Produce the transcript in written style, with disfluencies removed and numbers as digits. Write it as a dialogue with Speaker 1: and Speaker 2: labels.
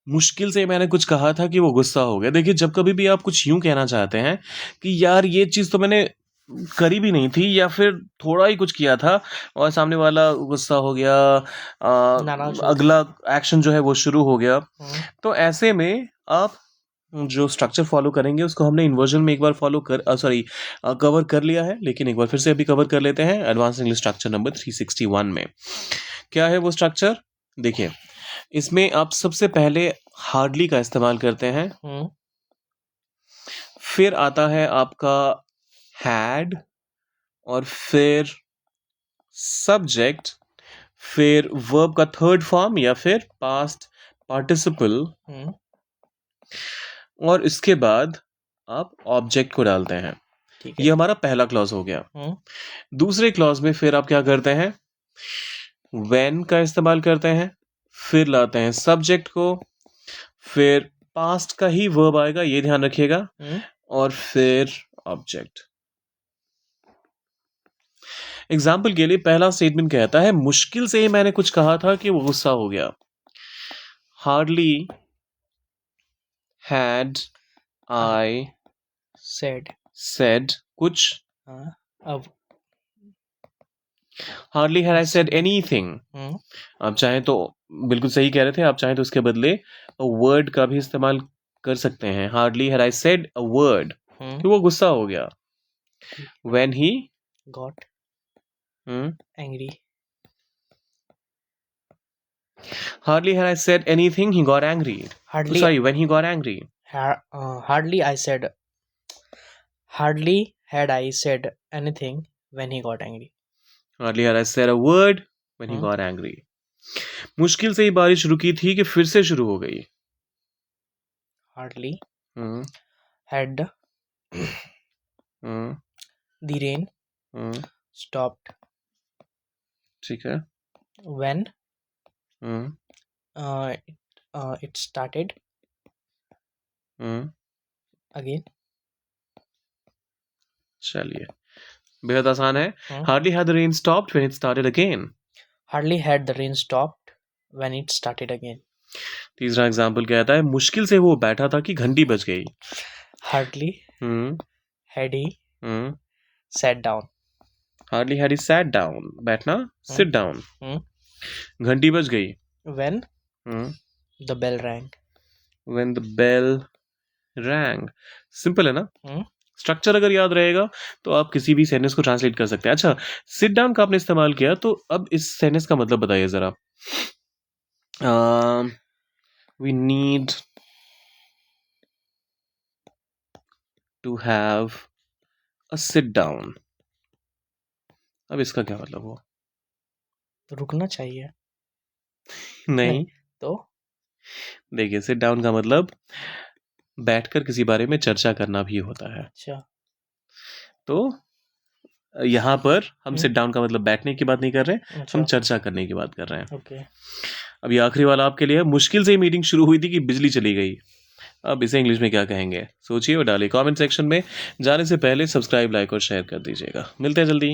Speaker 1: मुश्किल से मैंने कुछ कहा था कि वो गुस्सा हो गया। देखिए, जब कभी भी आप कुछ यूँ कहना चाहते हैं कि यार ये चीज़ तो मैंने करी भी नहीं थी या फिर थोड़ा ही कुछ किया था और सामने वाला गुस्सा हो गया,
Speaker 2: नाराज हो
Speaker 1: अगला एक्शन जो है वो शुरू हो गया,
Speaker 2: गया।
Speaker 1: तो ऐसे में आप जो स्ट्रक्चर फॉलो करेंगे उसको हमने इन्वर्जन में एक बार फॉलो कर कवर कर लिया है, लेकिन एक बार फिर से अभी कवर कर लेते हैं एडवांस इंग्लिश स्ट्रक्चर नंबर 361 में। क्या है वो स्ट्रक्चर? देखिए, इसमें आप सबसे पहले हार्डली का इस्तेमाल करते हैं, फिर आता है आपका हैड, और फिर सब्जेक्ट, फिर वर्ब का थर्ड फॉर्म या फिर पास्ट पार्टिसिपल, और इसके बाद आप ऑब्जेक्ट को डालते हैं।
Speaker 2: ठीक है।
Speaker 1: ये हमारा पहला क्लॉज हो गया। दूसरे क्लॉज में फिर आप क्या करते हैं? व्हेन का इस्तेमाल करते हैं, फिर लाते हैं सब्जेक्ट को, फिर पास्ट का ही वर्ब आएगा, ये ध्यान रखिएगा, और फिर ऑब्जेक्ट। एग्जाम्पल के लिए पहला स्टेटमेंट कहता है मुश्किल से ही मैंने कुछ कहा था कि वो गुस्सा हो गया। हार्डली हैड आई सेड कुछ,
Speaker 2: अब
Speaker 1: hardly had I said anything. आप चाहें तो बिल्कुल सही कह रहे थे, आप चाहें तो उसके बदले वर्ड का भी इस्तेमाल कर सकते हैं। Hardly had I said a word कि वो गुस्सा हो गया। When he
Speaker 2: got angry.
Speaker 1: Hardly had I said anything, he got angry.
Speaker 2: Hardly,
Speaker 1: Sorry, when he got angry.
Speaker 2: hardly had I said anything when he got angry.
Speaker 1: Hardly had I said a word when he got angry. मुश्किल से ही बारिश रुकी थी कि फिर से शुरू हो गई।
Speaker 2: Hardly had the rain stopped.
Speaker 1: ठीक है।
Speaker 2: When it started again.
Speaker 1: चलिए, बेहद आसान है। Hardly had the rain stopped when it started again.
Speaker 2: Hardly had the rain stopped when it started again.
Speaker 1: तीसरा एग्जाम्पल कहता है मुश्किल से वो बैठा था कि घंटी बज गई।
Speaker 2: Hardly had he sat down.
Speaker 1: Hardly had he sat down. बैठना, sit down. घंटी बज गई।
Speaker 2: When the bell rang.
Speaker 1: When the bell rang. Simple है ना? स्ट्रक्चर अगर याद रहेगा तो आप किसी भी सेंटेंस को ट्रांसलेट कर सकते हैं। अच्छा, सिट डाउन का आपने इस्तेमाल किया, तो अब इस सेंटेंस का मतलब बताइए जरा। We need to have a sit down. अब इसका क्या मतलब हुआ?
Speaker 2: रुकना चाहिए।
Speaker 1: नहीं
Speaker 2: तो
Speaker 1: देखिए, सिट डाउन का मतलब बैठकर किसी बारे में चर्चा करना भी होता है।
Speaker 2: अच्छा, तो
Speaker 1: यहाँ पर हम सिट डाउन का मतलब बैठने की बात नहीं कर रहे,
Speaker 2: अच्छा,
Speaker 1: हम चर्चा करने की बात कर रहे हैं।
Speaker 2: ओके।
Speaker 1: अब ये आखिरी वाला आपके लिए है। मुश्किल से ही मीटिंग शुरू हुई थी कि बिजली चली गई। अब इसे इंग्लिश में क्या कहेंगे? सोचिए और डालिए कमेंट सेक्शन में। जाने से पहले सब्सक्राइब, लाइक और शेयर कर दीजिएगा। मिलते हैं जल्दी।